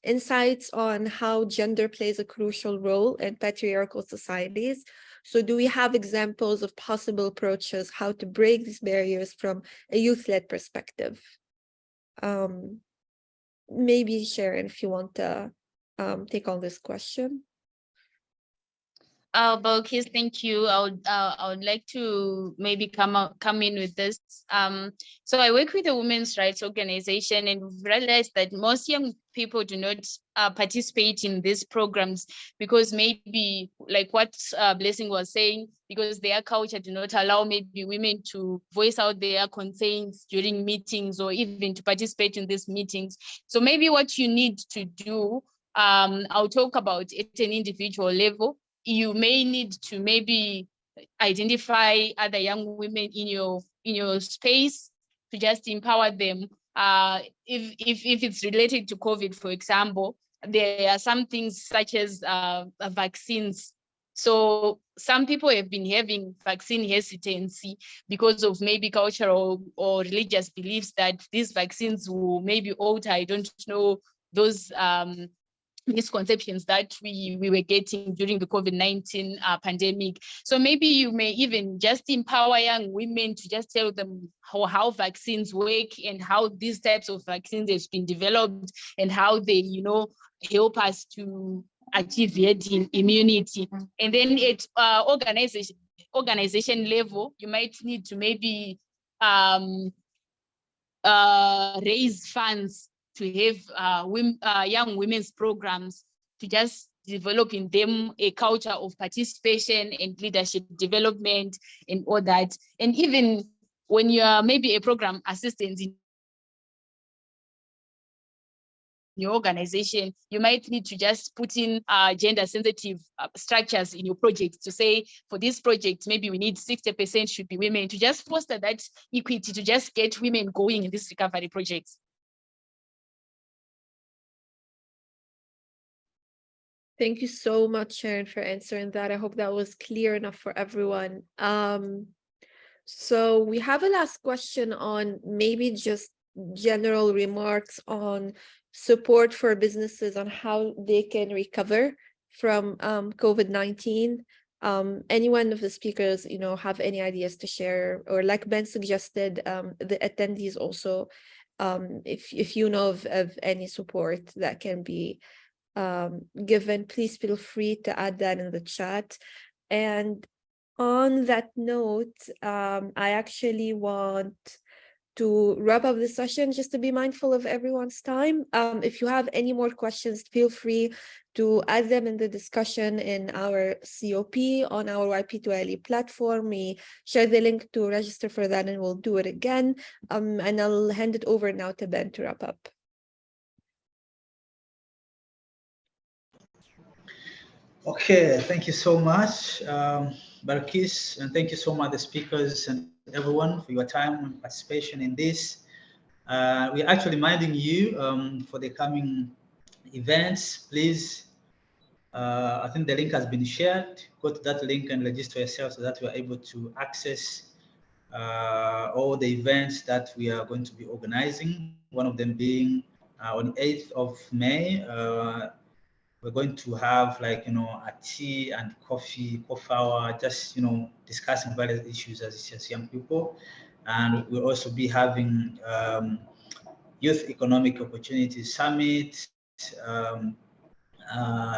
insights on how gender plays a crucial role in patriarchal societies. So do we have examples of possible approaches how to break these barriers from a youth-led perspective? Maybe Sharon, if you want to take on this question. Balkis, thank you. I would like to maybe come in with this. So I work with a women's rights organization, and we've realized that most young people do not participate in these programs because maybe, like what Blessing was saying, because their culture do not allow maybe women to voice out their concerns during meetings or even to participate in these meetings. So maybe what you need to do, I'll talk about at an individual level. You may need to maybe identify other young women in your space to just empower them. If it's related to COVID, for example, there are some things such as vaccines. So some people have been having vaccine hesitancy because of maybe cultural or religious beliefs that these vaccines will maybe alter, I don't know, those misconceptions that we were getting during the COVID-19 pandemic. So maybe you may even just empower young women to just tell them how vaccines work and how these types of vaccines have been developed and how they, help us to achieve herd immunity. And then at organization level, you might need to maybe raise funds to have young women's programs to just develop in them a culture of participation and leadership development and all that. And even when you are maybe a program assistant in your organization, you might need to just put in gender sensitive structures in your project to say, for this project, maybe we need 60% should be women, to just foster that equity, to just get women going in this recovery projects. Thank you so much, Sharon, for answering that. I hope that was clear enough for everyone. So we have a last question on maybe just general remarks on support for businesses on how they can recover from COVID-19. Any one of the speakers, have any ideas to share, or like Ben suggested, the attendees also, if you know of any support that can be given, please feel free to add that in the chat. And on that note, I actually want to wrap up the session just to be mindful of everyone's time. If you have any more questions, feel free to add them in the discussion in our COP on our YP2LE platform. We share the link to register for that, and we'll do it again. And I'll hand it over now to Ben to wrap up. Okay, thank you so much, Balkis, and thank you so much, the speakers and everyone, for your time and participation in this. We're actually reminding you for the coming events, please, I think the link has been shared. Go to that link and register yourself so that you are able to access all the events that we are going to be organizing. One of them being on 8th of May, we're going to have a tea and coffee hour, just discussing various issues as young people. And we'll also be having Youth Economic Opportunities Summit.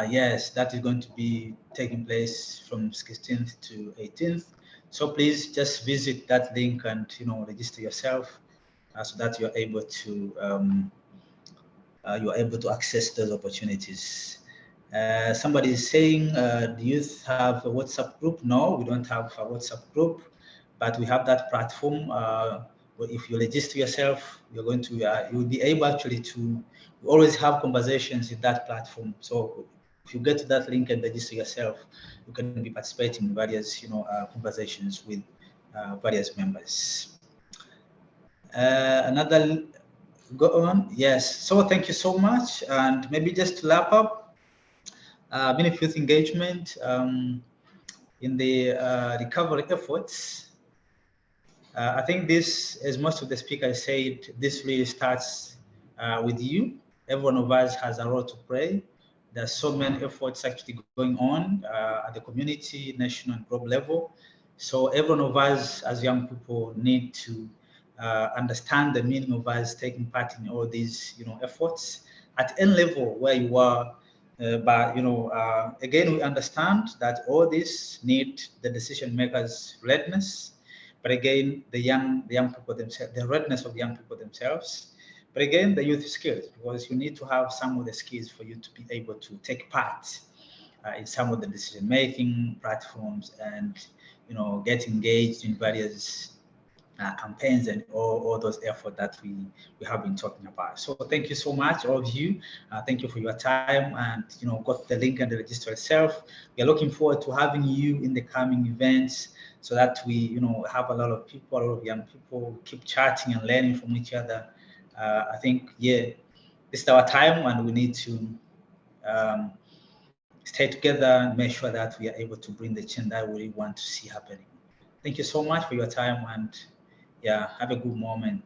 Yes, that is going to be taking place from 16th to 18th. So please just visit that link and register yourself so that you're able to access those opportunities. Somebody is saying, do youth have a WhatsApp group? No, we don't have a WhatsApp group, but we have that platform. If you register yourself, you're going to you'll be able actually to always have conversations in that platform. So if you get to that link and register yourself, you can be participating in various conversations with various members. Another go on. Yes. So thank you so much. And maybe just to wrap up, benefit engagement in the recovery efforts. I think this, as most of the speakers said, this really starts with you. Every one of us has a role to play. There's so many efforts actually going on at the community, national and global level. So every one of us as young people need to understand the meaning of us taking part in all these efforts at any level where you are. But again, we understand that all this need the decision makers' readiness. But again, the young people themselves, the readiness of the young people themselves. But again, the youth skills, because you need to have some of the skills for you to be able to take part in some of the decision-making platforms and get engaged in various campaigns and all those efforts that we have been talking about. So thank you so much, all of you. Thank you for your time, and got the link and the register itself. We are looking forward to having you in the coming events so that we have a lot of people, a lot of young people, keep chatting and learning from each other. I think, yeah, this is our time, and we need to stay together and make sure that we are able to bring the change that we want to see happening. Thank you so much for your time, and yeah, have a good moment.